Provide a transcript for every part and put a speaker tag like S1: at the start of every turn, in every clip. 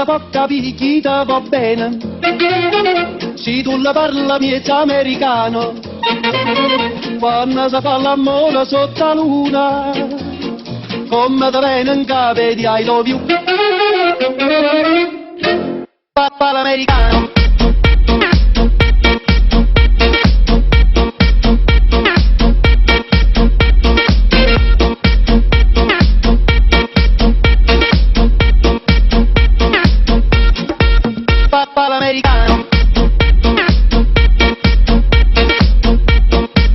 S1: può capire chi te va bene, se tu la parla miezza americano, quando si fa l'amore sotto la luna, come te viene in capo di I love you, papà l'americano. Papà l'americano. Papà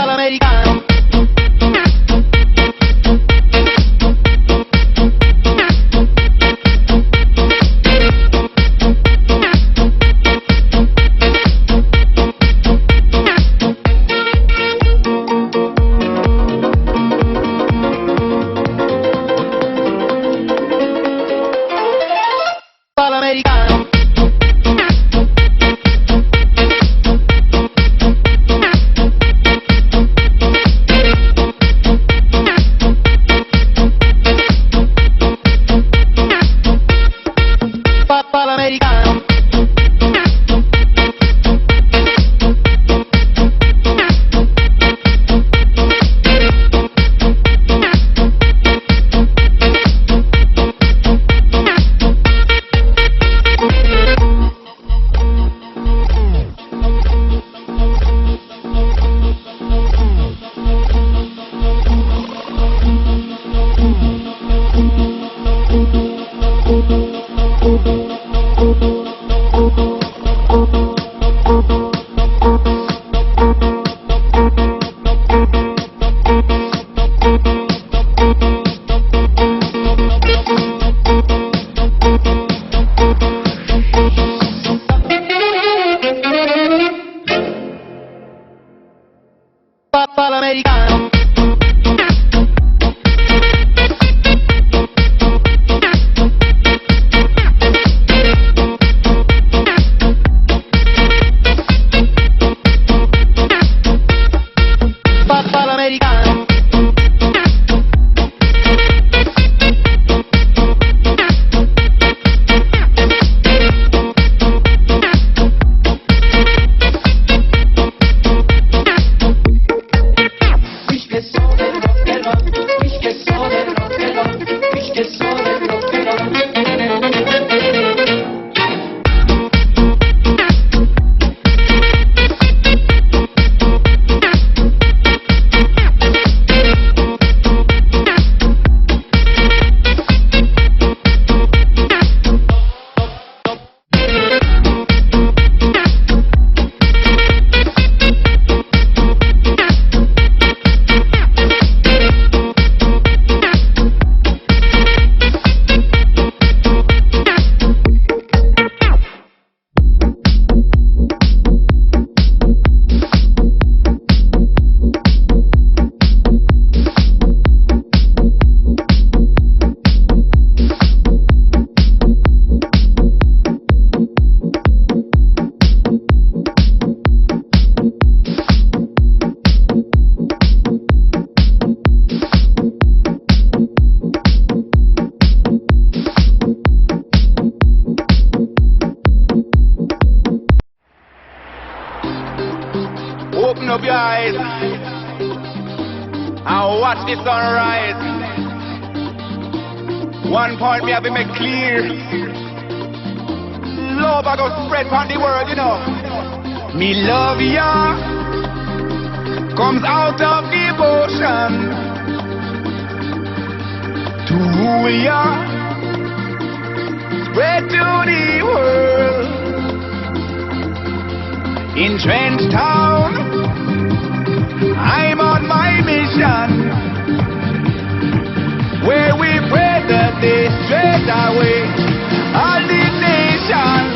S1: l'americano.
S2: Open up your eyes and watch the sunrise. One point me have to make clear. Love I go spread on the world, you know. Me love ya comes out of devotion to who ya spread to the world. In Trench Town, I'm on my mission, where we pray that they straight away all the nation.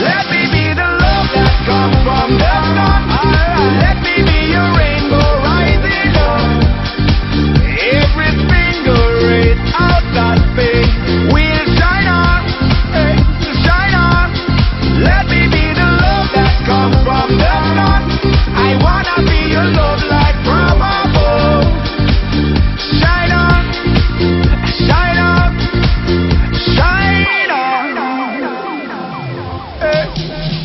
S2: Let me be the love that comes from the sun. Let me be your rainbow rising up. Every single ray out that space will shine on, shine on. Let me be the love that comes I wanna be your love light from above. Shine on, shine on, shine on. Hey.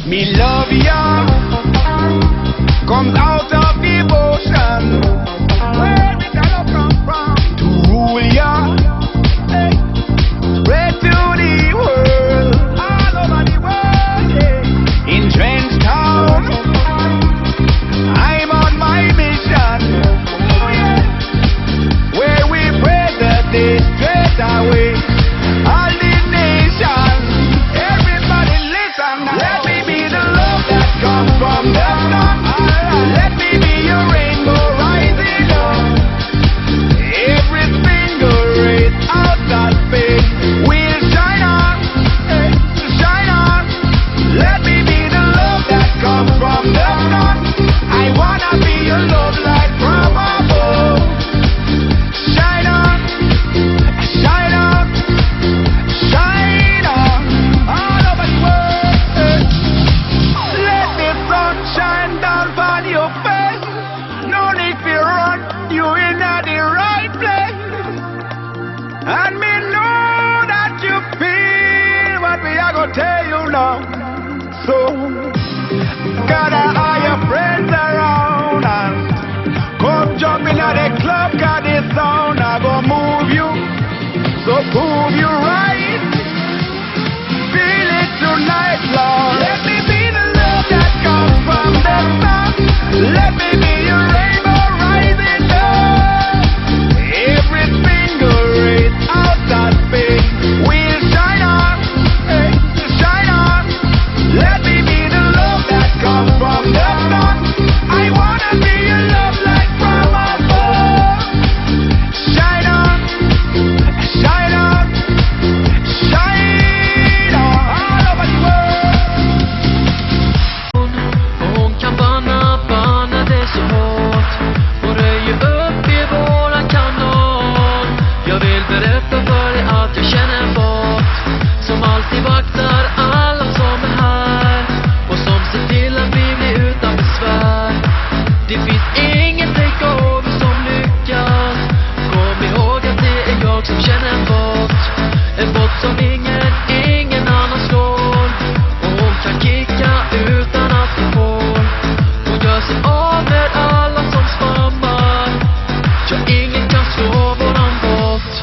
S2: Me love ya comes out of devotion. Where did that love come from? To rule ya, hey. Spread to the world, all over the world, yeah. In Trenchtown, I'm on my mission. Oh, yeah. Where we pray that they straight away all the nation. Everybody listen. Let me be the love that comes from the sun. Let me be your rainbow rising up. Every single rays out that space will shine on, eh, shine on. Let me be the love that comes from the sun. I wanna be your love light from above. Shine on, shine on, shine on, all over the world. Eh. Let the sun shine down on your face. No need to run, you in at the right place. And me know that you feel what we are gonna tell you now. So, gather all your friends around and come jump in at the club, 'cause this sound I gonna move you. So prove you right. Feel it tonight, Lord. Let me be the love that comes from the sun. Let me be your rainbow rising up. Every single rays out that space will shine on, eh, shine on. Let me be the love that comes from the sun. I wanna be your love light from above. Shine on, shine on, shine on, all over the world.
S3: Hon kan banna det så hårt och röjer upp i våran kanal. Jag vill berätta för dig att jag känner en bot som alltid vaktar alla som är här och som ser till att vi blir utan besvär. Det finns ingen takeover som lyckas. Kom ihåg att det är jag som känner en bot. En bot som ingen annan slår. Och hon kan kicka utan att få mål. Hon gör sig av med alla som spammar. Ja, ingen kan slå våran bot.